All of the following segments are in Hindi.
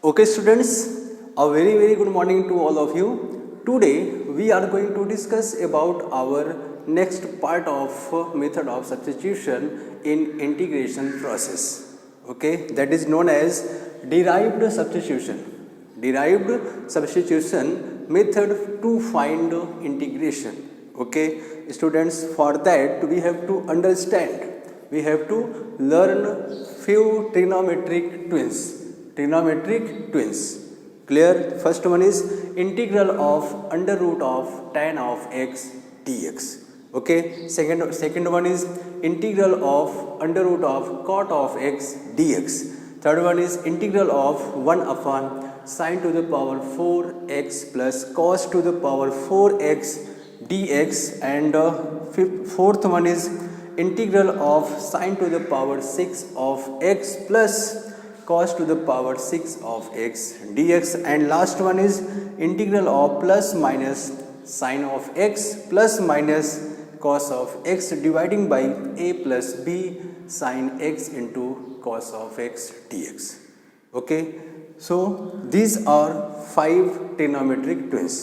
Okay, students, a very good morning to all of you. Today we are going to discuss about our next part of method of substitution in integration process. Okay, that is known as derived substitution. Derived substitution method to find integration. Okay, students, for that we have to understand. We have to learn few trigonometric twins. Clear? First one is integral of under root of tan of x dx. Okay. Second one is integral of under root of cot of x dx. Third one is integral of 1 upon sin to the power 4x plus cos to the power 4x dx. And fourth one is integral of sin to the power 6 of x plus cos to the power 6 of x dx. And last one is integral of plus minus sin of x plus minus cos of x dividing by a plus b sin x into cos of x dx. Okay, so these are 5 trigonometric twins.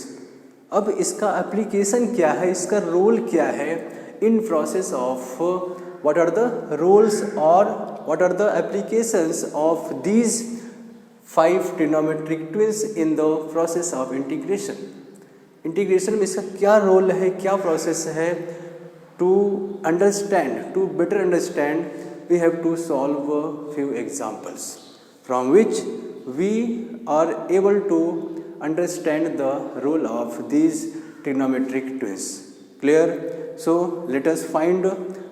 अब इसका एप्लीकेशन क्या है, इसका रोल क्या है in process of what are the roles or what are the applications of these 5 trigonometric twins in the process of integration. Integration में इसका क्या रोल है, क्या प्रोसेस है? To understand, to better understand, we have to solve a few examples from which we are able to understand the role of these trigonometric twins. Clear? So let us find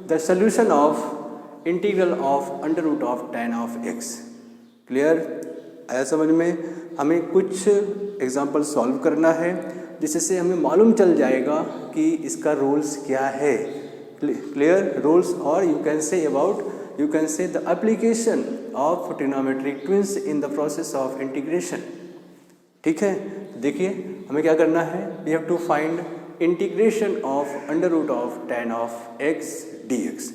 the solution of integral of under root of tan of x. Clear? आया समझ में? हमें कुछ एग्जाम्पल सॉल्व करना है जिससे हमें मालूम चल जाएगा कि इसका रूल्स क्या है. क्लियर? रूल्स और you can say the application of trigonometric twins in the process of integration. ठीक है, देखिए हमें क्या करना है. We have to find integration of under root of tan of x dx.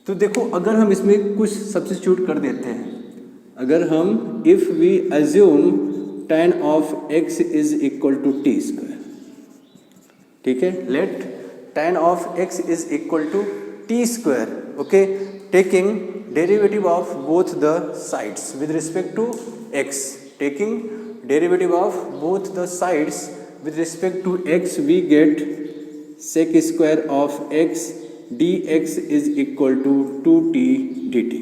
तो देखो, अगर हम इसमें कुछ सब्स्टिट्यूट कर देते हैं, अगर हम if we assume tan of x is equal to t square. ठीक है, let tan of x is equal to t square. Okay, taking derivative of both the sides with respect to x. टेकिंग डेरिवेटिव ऑफ बोथ द साइड्स with respect to x, we get sec square of x dx is equal to 2t dt.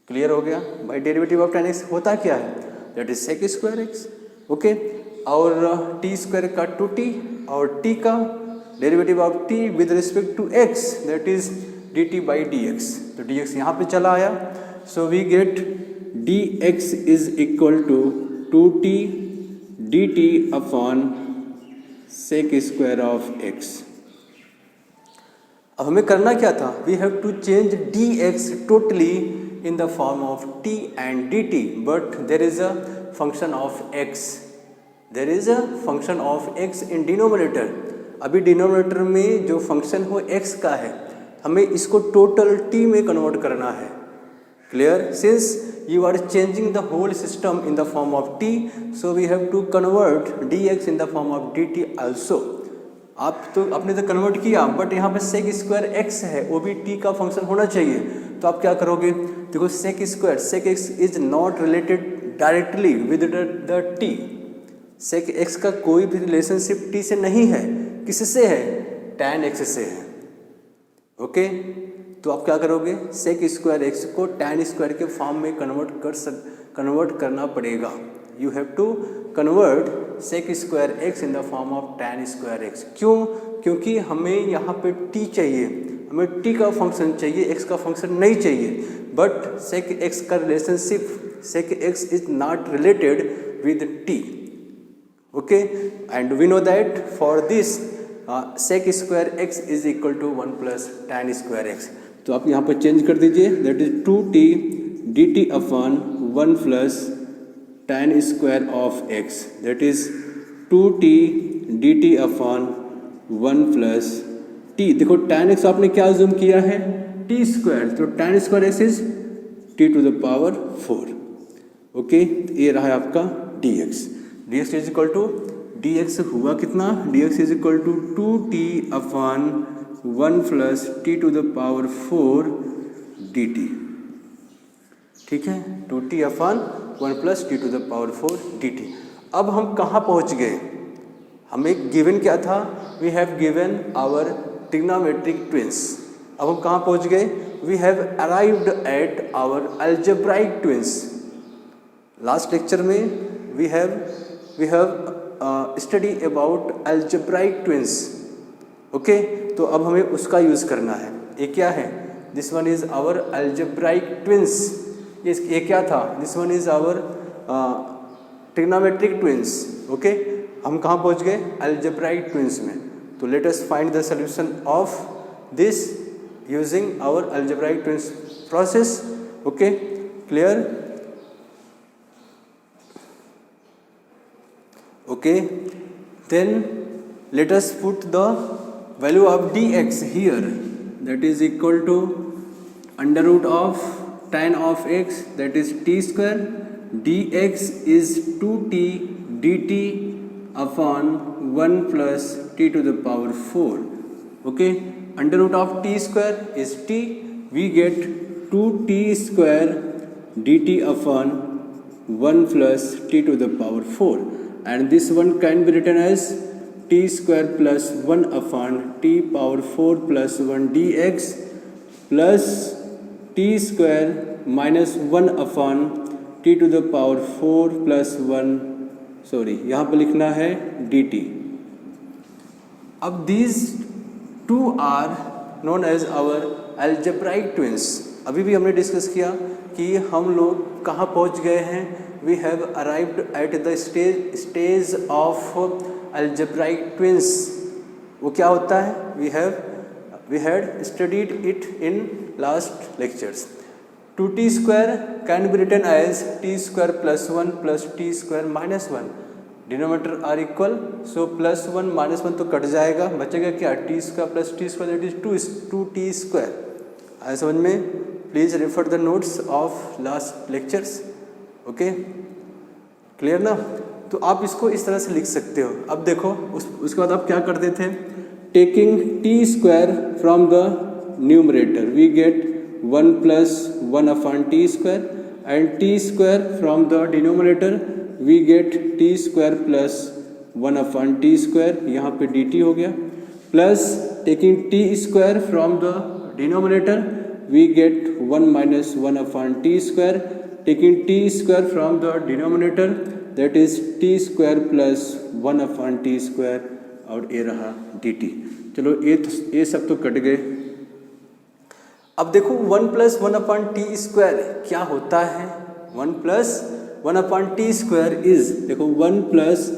Clear हो गया? By derivative of tan x होता क्या है? That is sec square x. Okay, और t स्क्वायर का 2t और t का derivative of t with respect to x, that is dt by dx. तो dx यहाँ पे चला आया. So we get dx is equal to 2t dt upon sec square of x. अब हमें करना क्या था? We have to change dx totally in the form of t and dt, but there is a function of x. There is a function of x in denominator. अभी डिनोमिनेटर में जो फंक्शन हो x का है, हमें इसको टोटल t में कन्वर्ट करना है. Clear? Since you are changing the whole system in the form of t, so we have to convert dx in the form of dt also. आपने तो कन्वर्ट किया, बट यहाँ पे sec स्क्वायर x है, वो भी t का फंक्शन होना चाहिए. तो आप क्या करोगे? देखो, sec x is not related directly with the t. sec x का कोई भी रिलेशनशिप t से नहीं है. किससे है? tan x से है. ओके, तो आप क्या करोगे? sec स्क्वायर x को tan स्क्वायर के फॉर्म में कन्वर्ट करना पड़ेगा. You have to convert sec square x in the form of tan square x. क्यों? क्योंकि हमें यहाँ पे t चाहिए, हमें t का फंक्शन चाहिए, x का फंक्शन नहीं चाहिए. बट sec x का relationship, sec x is not related with t. Okay, and we know that for this sec square x is equal to 1 plus tan square x. तो आप यहाँ पर चेंज कर दीजिए, that is 2t dt upon 1 plus tan square of x, that is 2t dt upon 1 plus t. देखो, tan x आपने क्या अज्यूम किया है? t square. तो tan square x is t to the power 4. Okay, ये रहा है आपका dx। dx is equal to dx हुआ कितना, dx is equal to 2t upon 1 plus t to the power 4 dt। ठीक है, 2t upon 1 plus t to the power 4 dt। अब हम कहाँ पहुँच गए, हमें गिवन क्या था, we have given our trigonometric twins. अब हम कहाँ पहुँच गए, we have arrived at our algebraic twins. Last lecture में we have study about algebraic twins. Okay, तो अब हमें उसका यूज़ करना है। ये क्या है, this one is our algebraic twins. ये क्या था, this one is our trigonometric twins. Okay, हम कहाँ पहुँच गए, अलजेब्राइक ट्विंस में। तो let us find the solution of this using our algebraic twins process. Okay, clear? Okay, then let us put the value of dx here, that is equal to under root of tan of x, that is t square, dx is 2t dt upon 1 plus t to the power 4. Okay, under root of t square is t, we get 2t square dt upon 1 plus t to the power 4. And this one can be written as t square plus 1 upon t power 4 plus 1 dx plus t square minus 1 upon t to the power 4 plus 1, sorry यहाँ पर लिखना है dt। अब these two are known as our algebraic twins। अभी भी हमने डिस्कस किया कि हम लोग कहाँ पहुँच गए हैं, we have arrived at the stage of algebraic twins। वो क्या होता है, we had studied it in last lectures। 2t square can be written as t square plus 1 plus t square minus 1। Denominator are equal, so plus 1 minus 1 तो कट जाएगा, बचेगा क्या, t square plus t square, that is 2t square. आया समझ में? Please refer the notes of last lectures. Okay, clear ना? तो आप इसको इस तरह से लिख सकते हो। अब देखो उसके बाद आप क्या करते थे, taking t square from the numerator we get 1 plus 1 upon t square, and t square from the denominator we get t square plus 1 upon t square, यहाँ पे डी टी हो गया, plus taking t square from the denominator we get 1 minus 1 upon t square, taking t square from the denominator that is t square plus 1 upon t square, और ये रहा डी टी। चलो ये सब तो कट गए। अब देखो 1 प्लस 1 अपॉन टी स्क्वायर क्या होता है, 1 plus 1 upon t square is, देखो 1 plus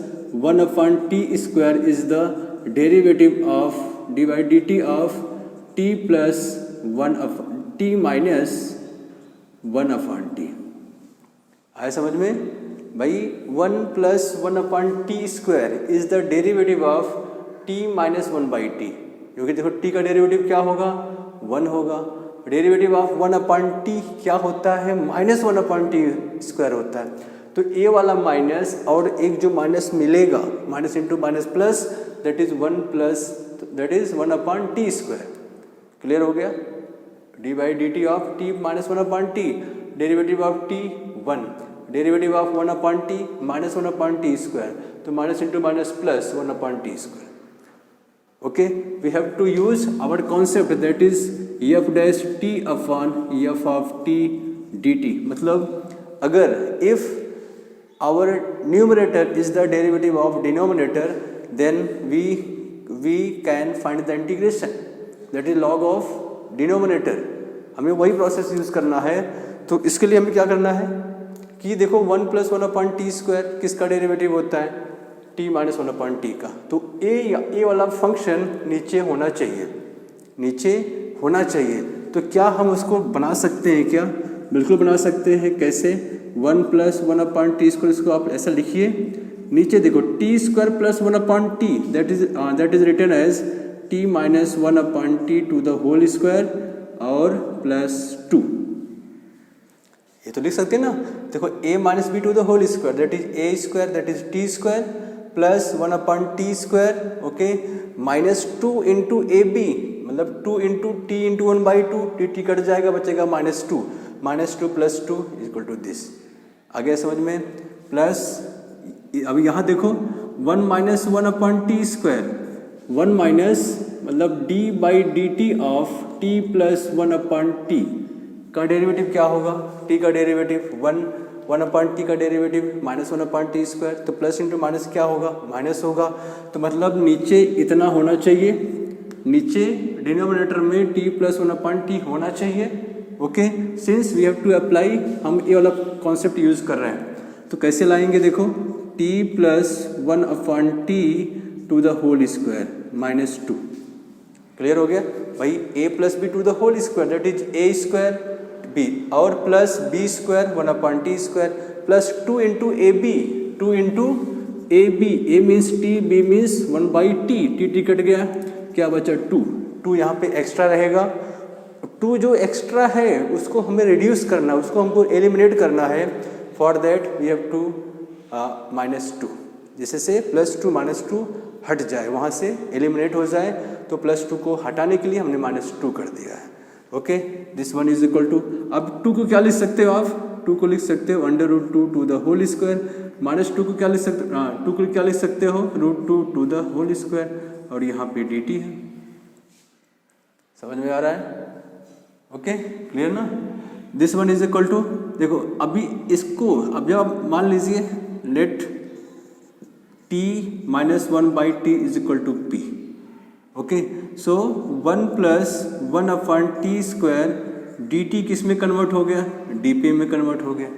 1 upon t square is the derivative of D by d t of T plus 1 upon t minus 1 upon T. आया समझ में भाई, 1 plus 1 upon t square is the derivative of t minus 1 by T, क्योंकि देखो टी का डेरिवेटिव क्या होगा, 1 होगा। डेरिवेटिव ऑफ 1 अपॉन टी क्या होता है, माइनस 1 अपॉन टी स्क्वायर होता है। तो ए वाला माइनस और एक जो माइनस मिलेगा, minus into minus plus, that is 1 plus, that is 1 upon t square. Clear हो गया? D by d t of t minus 1 upon t, derivative of t 1, derivative of 1 upon t minus 1 upon t square, तो minus into minus plus 1 upon t square. Okay, we have to use our concept that is f dash t upon f of T D t. मतलब अगर if our numerator is the derivative of denominator, then we can find the integration, that is log of denominator. हमें वही प्रोसेस यूज करना है। तो इसके लिए हमें क्या करना है कि देखो 1 प्लस 1 अपॉन टी स्क्वायर किसका डेरिवेटिव होता है, टी माइनस 1 अपॉन टी का। तो ए वाला फंक्शन नीचे होना चाहिए, नीचे होना चाहिए। तो क्या हम उसको बना सकते हैं क्या? बिल्कुल बना सकते हैं। कैसे? 1 प्लस 1 अपॉन टी स्क्वायर, इसको आप ऐसा लिखिए, नीचे देखो t square plus 1 upon t, that is written as t minus 1 upon t to the whole square और प्लस 2। ये तो लिख सकते हैं ना। देखो a minus b to the whole square that is a square that is t square plus 1 upon t square, okay, minus 2 into a b, मतलब 2 into t into 1/2, t cut जाएगा, बचेगा -2 प्लस 2 इक्वल टू दिस। आ गया समझ में? प्लस अब यहाँ देखो 1 minus 1 upon t square, 1 minus मतलब d by d t of t plus 1 upon t का डेरिवेटिव क्या होगा? t का डेरिवेटिव 1 अपॉन टी का derivative minus 1 upon t square, तो प्लस इंटू माइनस क्या होगा? माइनस होगा। तो मतलब नीचे इतना होना चाहिए, नीचे डिनोमिनेटर में t प्लस 1 अपॉन टी होना चाहिए, okay. Since we have to apply, हम ये वाला कॉन्सेप्ट यूज कर रहे हैं, तो कैसे लाएंगे? देखो t plus 1 upon t to the whole square -2, clear हो गया भाई? a plus b to the whole square that is a square b, और plus b square 1 upon t square plus 2 into a b, 2 into a b, a means t, b means 1/t, t cut गया, क्या बचा? 2 यहाँ पे एक्स्ट्रा रहेगा। 2 जो एक्स्ट्रा है उसको हमें रिड्यूस करना है, उसको हमको एलिमिनेट करना है। For that we have to -2, जिससे से +2 -2 हट जाए, वहाँ से एलिमिनेट हो जाए, तो +2 को हटाने के लिए हमने -2 कर दिया है, okay. This one is equal to, अब 2 को क्या लिख सकते हो आप? 2 को लिख सकते हो √2 टू द होल स्क्वायर, -2 को क्या लिख सकते हो? 2 को क्या लिख सकते हो? √2 टू द होल स्क्वायर, और यहाँ पे dt है। समझ में आ रहा है? ओके, क्लियर ना? This one is equal to, देखो अभी इसको, अब जब आप मान लीजिए let t minus 1/t is equal to p, okay. So 1 plus 1 upon t square dt किस में कन्वर्ट हो गया? dp में कन्वर्ट हो गया।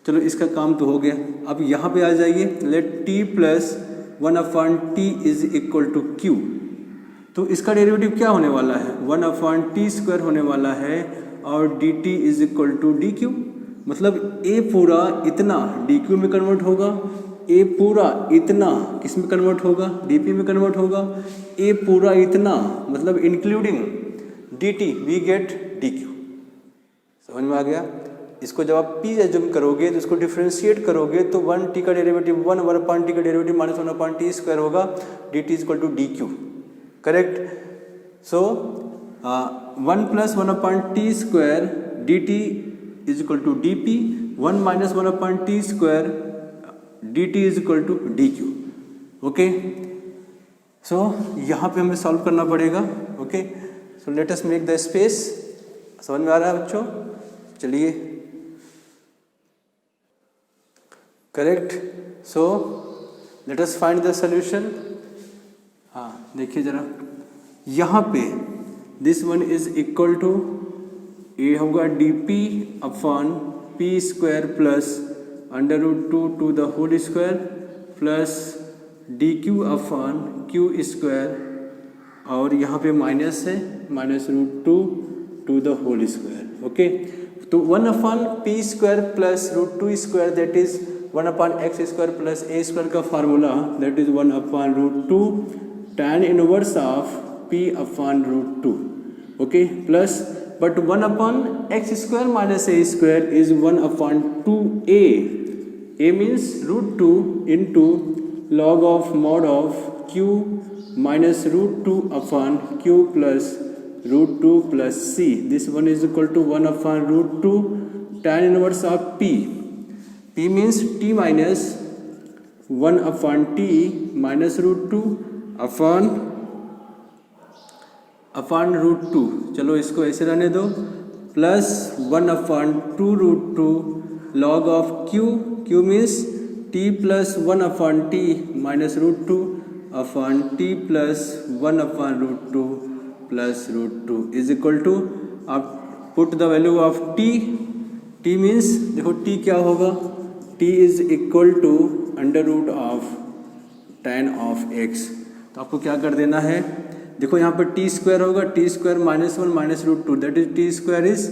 चलो इसका काम तो हो गया। अब यहाँ पे आ जाइए, let t plus 1 upon t is equal to q, तो इसका डेरिवेटिव क्या होने वाला है? 1 अपॉन टी स्क्वायर होने वाला है, और dt is equal to dq, मतलब a पूरा इतना dq में कन्वर्ट होगा, a पूरा इतना किस में कन्वर्ट होगा? dp में कन्वर्ट होगा। a पूरा इतना मतलब including dt, we get dq। समझ में आ गया? इसको जब आप p एज्यूम करोगे तो इसको डिफ्रेंशिएट करोगे तो 1t का डेरिवेटिव 1 अपॉन टी का डेरिवेटिव -1 अपॉन टी स्क्वायर होगा, dt is equal to dq, correct. So 1 plus 1 upon t square dt is equal to dp, 1 minus 1 upon t square dt is equal to dq, okay. So यहाँ पे हमें सॉल्व करना पड़ेगा, okay. So let us make the space. समझ में आ रहा है बच्चों? चलिए, correct. So let us find the solution. हाँ देखिए जरा, यहाँ पे this one is equal to, ये होगा dp upon p square plus √2 to the whole square plus dq upon q square, और यहाँ पे माइनस है, -√2 to the whole square, okay. तो 1 upon p square plus √2 square that is 1 upon x square plus a square का formula that is 1 upon √2 tan inverse of p upon √2, okay, plus but 1 upon x square minus a square is 1 upon 2a, a means √2 into log of mod of q minus √2 upon q plus √2 plus c, this one is equal to 1 upon √2 tan inverse of p, p means t minus 1 upon t minus √2 upon √2, चलो इसको ऐसे रहने दो, plus 1 upon 2√2 log of q means t plus 1 upon t minus √2 upon t plus 1 upon √2 plus √2 is equal to, आप put the value of t means देखो t क्या होगा? t is equal to under root of tan of x, तो आपको क्या कर देना है? देखो यहाँ पर टी स्क्वायर होगा, t square -1 minus √2 that is t square is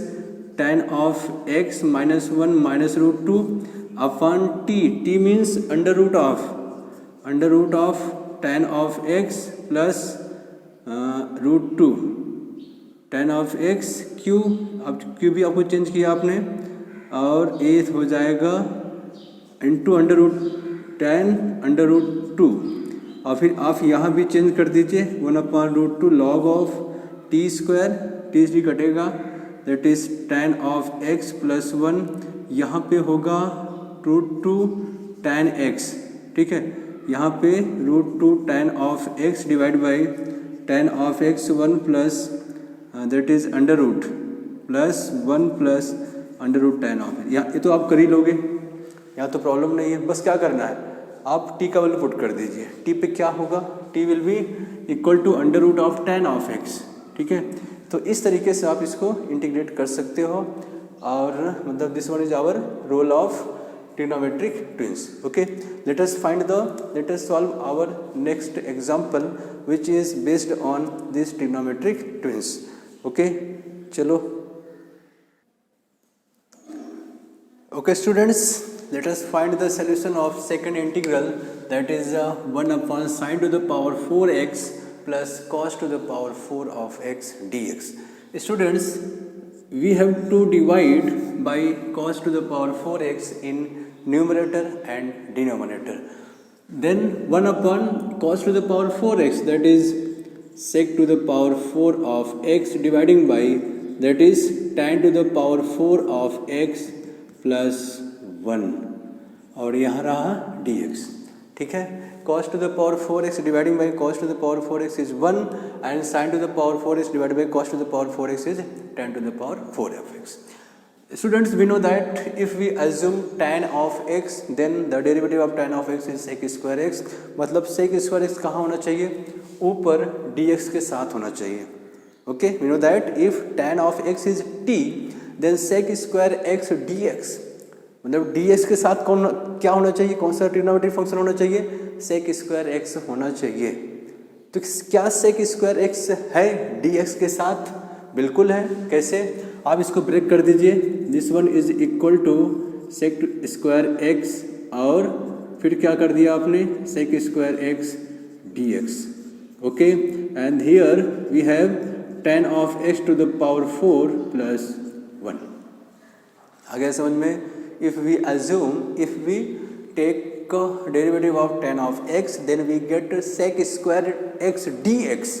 tan of x -1 minus √2 upon t means under root of tan of x plus √2 tan of x q, अब q भी आपको चेंज किया आपने, और ए हो जाएगा into under root 10 under root 2, और फिर आप यहाँ भी चेंज कर दीजिए 1/√2 log of t square, t t कटेगा, that is tan of x plus 1, यहाँ पे होगा √2 tan x, ठीक है, यहाँ पे √2 tan of x divide by tan of x 1 plus that is under root plus 1 plus under root tan of, ये तो आप कर ही लोगे, यहाँ तो प्रॉब्लम नहीं है। बस क्या करना है, आप t का वैल्यू पुट कर दीजिए, t पे क्या होगा, t will be equal to under root of tan of x, ठीक है। तो इस तरीके से आप इसको इंटीग्रेट कर सकते हो, और मतलब this one is our role of trigonometric twins. Okay, let us solve our next example which is based on this trigonometric twins। Okay, चलो। Okay students, let us find the solution of second integral, that is 1 upon sin to the power 4x plus cos to the power 4 of x dx। Students, we have to divide by cos to the power 4x in numerator and denominator. Then 1 upon cos to the power 4x, that is sec to the power 4 of x dividing by, that is tan to the power 4 of x plus 1, और यहाँ रहा dx, ठीक है। cos to the power 4x dividing by cos to the power 4x is 1, and sin to the power 4x divided by cos to the power 4x is tan to the power 4x। Students, we know that if we assume tan of x, then the derivative of tan of x is sec square x, मतलब sec square x कहाँ होना चाहिए, ऊपर dx के साथ होना चाहिए। Okay, we know that if tan of x is t, then sec square x dx, मतलब dx के साथ कौन क्या होना चाहिए, कौन सा ट्रिग्नोमेट्रिक फंक्शन होना चाहिए, sec square x होना चाहिए। तो क्या sec square x है dx के साथ, बिल्कुल है। कैसे, आप इसको ब्रेक कर दीजिए, this one is equal to sec square x, और फिर क्या कर दिया आपने, sec square x dx। Okay, and here we have tan of x to the power 4 plus 1। आ गया समझ में। If we assume, if we take derivative of tan of x, then we get sec square x dx,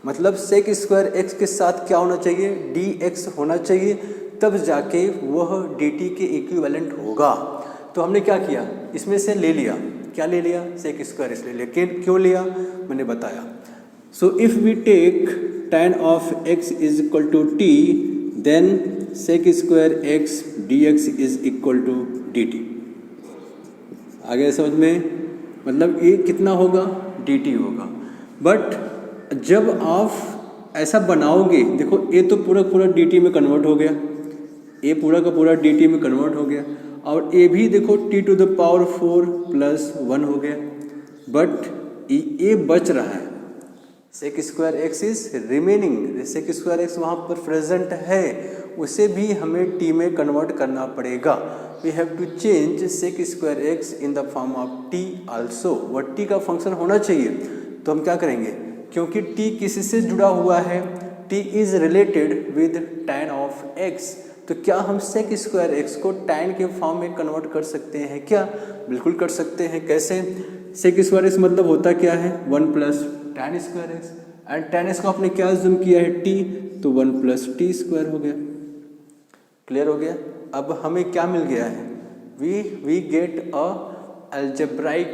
मतलब sec स्क्वायर x के साथ क्या होना चाहिए, dx होना चाहिए, तब जाके वह dt के इक्विवेलेंट होगा। तो हमने क्या किया, इसमें से ले लिया, क्या ले लिया, sec स्क्वायर x ले लिया। क्यों लिया, मैंने बताया। So if we take tan of x is equal to t, then sec square x dx is equal to dt। आ गया समझ में, मतलब ये कितना होगा, dt होगा। बट जब आप ऐसा बनाओगे, देखो ये तो पूरा पूरा dt में कन्वर्ट हो गया, ये पूरा का पूरा dt में कन्वर्ट हो गया, और ये भी देखो t to the power 4 plus 1 हो गया, बट ये बच रहा है, sec square x is remaining, sec square x वहाँ पर प्रेजेंट है, उसे भी हमें t में कन्वर्ट करना पड़ेगा। We have to change sec square x in the form of t also, वह t का फंक्शन होना चाहिए। तो हम क्या करेंगे, क्योंकि t किसी से जुड़ा हुआ है, t is related with tan of x, तो क्या हम sec स्क्वायर x को tan के फॉर्म में कन्वर्ट कर सकते हैं क्या, बिल्कुल कर सकते हैं। कैसे, sec स्क्वायर x मतलब होता क्या है, 1 plus tan square x, and tan x को आपने क्या अज्यूम किया है, t, तो 1 प्लस टी स्क्वायर हो गया। क्लियर हो गया। अब हमें क्या मिल गया है, we get a algebraic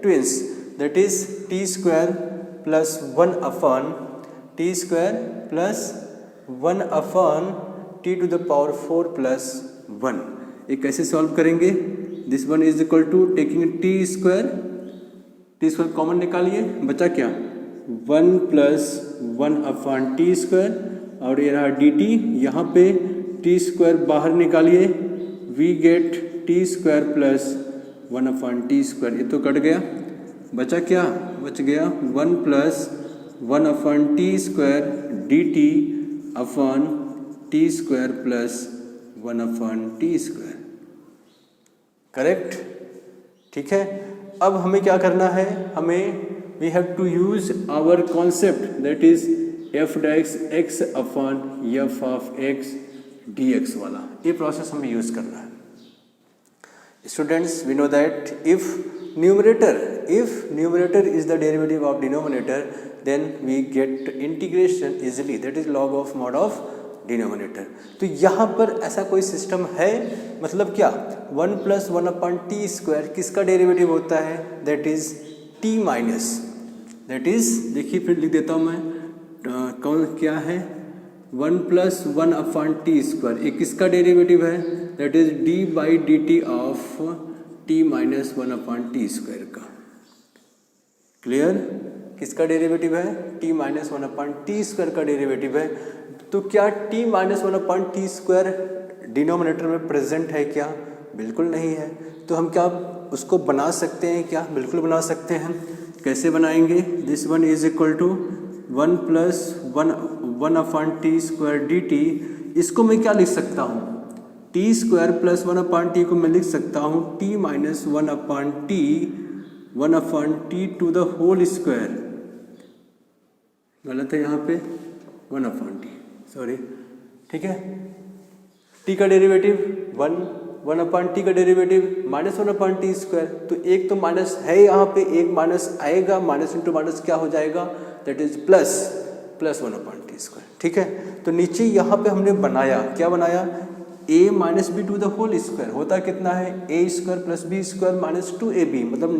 twins, that is t square plus 1 upon t square plus 1 upon t to the power 4 plus 1। ये कैसे सॉल्व करेंगे, this one is equal to taking t square common निकालिए, बचा क्या, 1 प्लस 1 अपॉन टी स्क्वायर, और ये रहा डी टी, यहाँ पे टी स्क्वायर बाहर निकालिए, we get t square plus 1 upon t square, ये तो कट गया, बचा क्या, बच गया 1 plus 1 upon t square d t upon t square plus 1 upon t square. Correct, ठीक है। अब हमें क्या करना है, हमें we have to use our concept, that is f dash x upon f of x dx वाला, ये प्रोसेस हमें यूज करना है। Students, we know that if numerator is the derivative of denominator, then we get integration easily, that is log of mod of denominator। तो यहाँ पर ऐसा कोई सिस्टम है, मतलब क्या 1 + 1/t² किसका डेरिवेटिव होता है, that is t minus, that is, देखिए फिर लिख देता हूँ मैं, कौन क्या है 1 + 1/t², ये किसका डेरिवेटिव है, that is d/dt of t - 1/t² का। क्लियर, किसका डेरिवेटिव है, t - 1/t² का डेरिवेटिव है। तो क्या t - 1/t² डिनोमिनेटर में प्रेजेंट है क्या, बिल्कुल नहीं है। तो हम क्या उसको बना सकते हैं क्या, बिल्कुल बना सकते हैं। कैसे बनाएंगे, this one is equal to 1 + 1/t² dt, इसको मैं क्या लिख सकता हूँ, t² + 1/t को मैं लिख सकता हूँ t - 1/t to the whole square, गलत है यहाँ पे 1/t, सॉरी, ठीक है। t का डेरिवेटिव 1/t का डेरिवेटिव -1/t², तो एक तो माइनस है यहाँ पे, एक माइनस आएगा, माइनस इंटू माइनस क्या हो जाएगा, दैट इज प्लस 1/t², ठीक है। तो नीचे यहाँ पे हमने बनाया, क्या बनाया, a - b to the whole square, होता कितना है a² + b² - 2ab, मतलब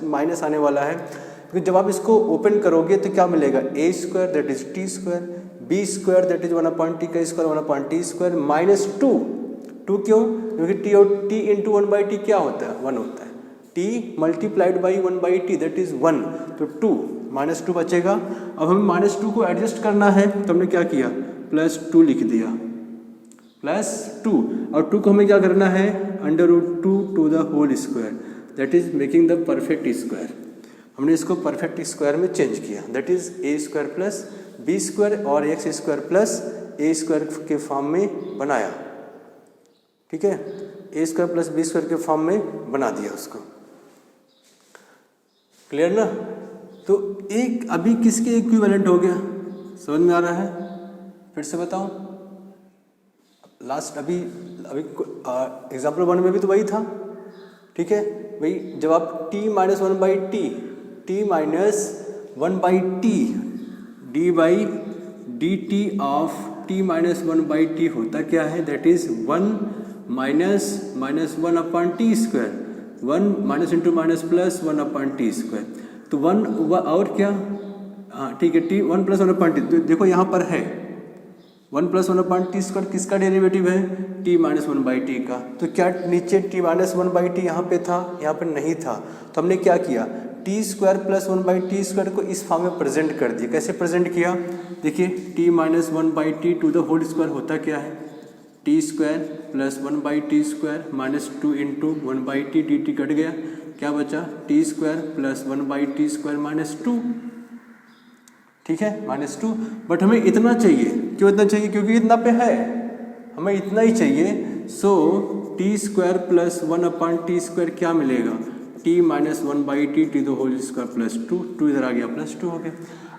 माइनस आने वाला है। तो जब आप इसको ओपन करोगे तो क्या मिलेगा, a² that is t², b² that is 1/t का स्क्वायर 1/t² -2 क्यों, क्योंकि t इंटू 1/t क्या होता है, 1 होता है, t multiplied by 1/t that is 1, तो 2 -2 बचेगा। अब हमें -2 को एडजस्ट करना है, तो हमने क्या किया, +2 लिख दिया, +2, और 2 को हमें क्या करना है, √2 to the whole square, that is making the perfect square. हमने इसको परफेक्ट स्क्वायर में चेंज किया, दैट इज a² + b² और x² + a² के फॉर्म में बनाया, ठीक है, a² + b² के फॉर्म में बना दिया उसको। क्लियर ना। तो एक अभी किसके इक्विवेलेंट हो गया, समझ में आ रहा है, फिर से बताऊं, लास्ट अभी एग्जाम्पल 1 में भी तो वही था, ठीक है भाई, जब आप t - 1/t d/dt of t - 1/t होता क्या है, that is 1 - 1/t², 1 minus into minus plus 1/t², तो 1 और क्या, हाँ ठीक है, t 1 + 1/t, तो देखो यहाँ पर है 1 + 1/t² किसका डेरिवेटिव है, t - 1/t का। तो क्या नीचे t - 1/t यहाँ पे था, यहाँ पर नहीं था, तो हमने क्या किया, t² + 1/t² को इस फॉर्म में प्रेजेंट कर दिया। कैसे प्रेजेंट किया, देखिए t - 1/t to the whole square होता क्या है, t² + 1/t² - 2 into 1/t dt cut गया, क्या बचा, t² + 1/t² - 2, ठीक है, -2। बट हमें इतना चाहिए, क्यों इतना चाहिए, क्योंकि इतना पे है, हमें इतना ही चाहिए। सो t² + 1/t² क्या मिलेगा, t - 1/t to the whole square +2, 2 इधर आ गया, +2 हो गया।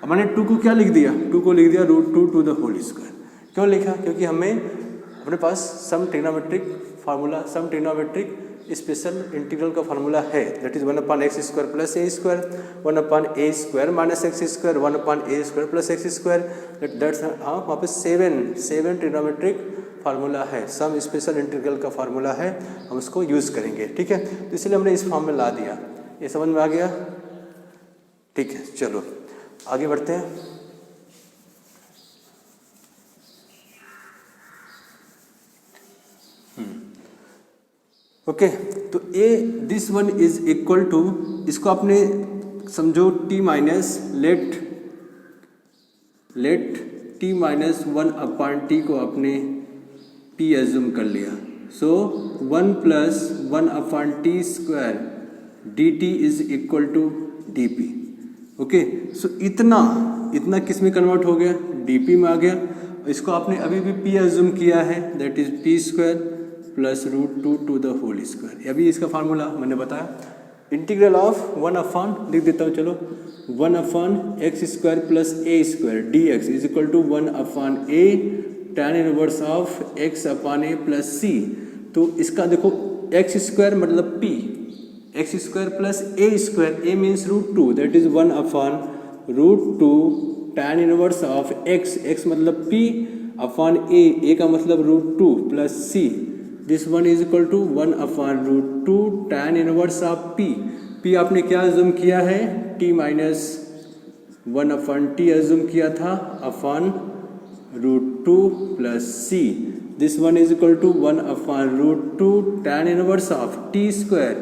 अब मैंने 2 को क्या लिख दिया, 2 को लिख दिया √2 टू द होल स्क्वायर। क्यों लिखा, क्योंकि हमें अपने पास सम ट्रिग्नोमेट्रिक फार्मूला, सम ट्रिग्नोमेट्रिक स्पेशल इंटीग्रल का फार्मूला है, that is 1/x² + a², 1/a² - x², 1/a² + x², that's, हाँ वहाँ पे 7 ट्रिग्नोमेट्रिक फार्मूला है, सम स्पेशल इंटीग्रल का फार्मूला है, हम उसको यूज़ करेंगे, ठीक है। तो इसलिए हमने इस फॉर्म में ला दिया, ये समझ में आ गया, ठीक है। चलो आगे बढ़ते हैं। ओके, तो uh this one is equal to, इसको आपने समझो t minus late t - 1/t को आपने p एज्यूम कर लिया। So 1 + 1/t² dt is equal to dp। Okay, so इतना किस में कन्वर्ट हो गया, dp में आ गया। इसको आपने अभी भी p एज्यूम किया है, that is p² + √2 to the whole square. अभी इसका फार्मूला मैंने बताया, इंटीग्रल ऑफ 1/ लिख देता हूँ, चलो 1/x² + a² dx is equal to 1/a tan inverse of x upon a plus c. तो इसका देखो एक्स स्क्वायर मतलब p, x square plus a square, a means √2 that is 1 upon √2 tan inverse of x, x मतलब p अपॉन a का मतलब √2 plus c, this one is equal to 1 upon √2 tan inverse of p आपने क्या अज्यूम किया है, t minus 1 upon t assume किया था upon √2 plus c, this one is equal to 1 upon √2 tan inverse of t square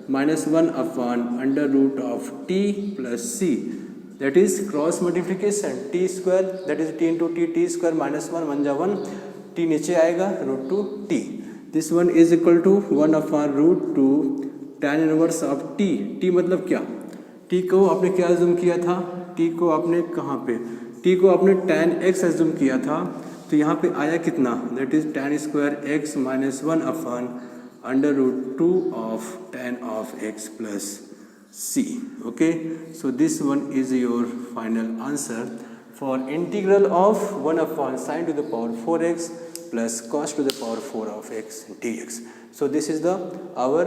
minus 1 upon under root of t plus c, that is cross multiplication, t square that is t into t square minus 1 जा 1, t नीचे आएगा √2 t, this one is equal to 1 upon √2 tan inverse of t मतलब क्या, t को आपने क्या अज्यूम किया था, t को आपने कहाँ पे, t को आपने tan x अज्यूम किया था, तो यहाँ पे आया कितना, that is tan square x minus 1 upon under √2 of tan of x plus c, okay, so this one is your final answer for integral of 1 upon sin to the power 4x plus cos to the power 4 of x dx. So this is the our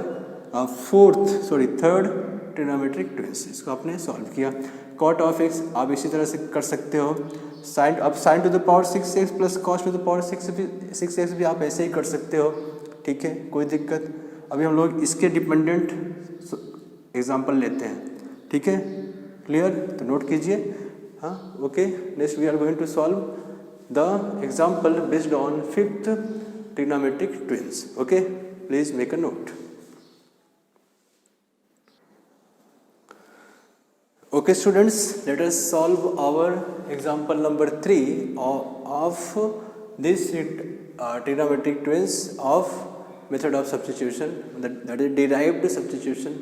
third trigonometric twins, इसको आपने सॉल्व किया। cot of x आप इसी तरह से कर सकते हो, sin to the power 6x plus cos to the power 6x भी आप ऐसे ही कर सकते हो, ठीक है, कोई दिक्कत। अभी हम लोग इसके डिपेंडेंट एग्जाम्पल लेते हैं, ठीक है, क्लियर, तो नोट कीजिए, हाँ, okay. Next we are going to solve the example based on fifth trigonometric twins, okay, please make a note. Okay students, let us solve our example number 3 of this trigonometric twins of method of substitution, that is derived substitution.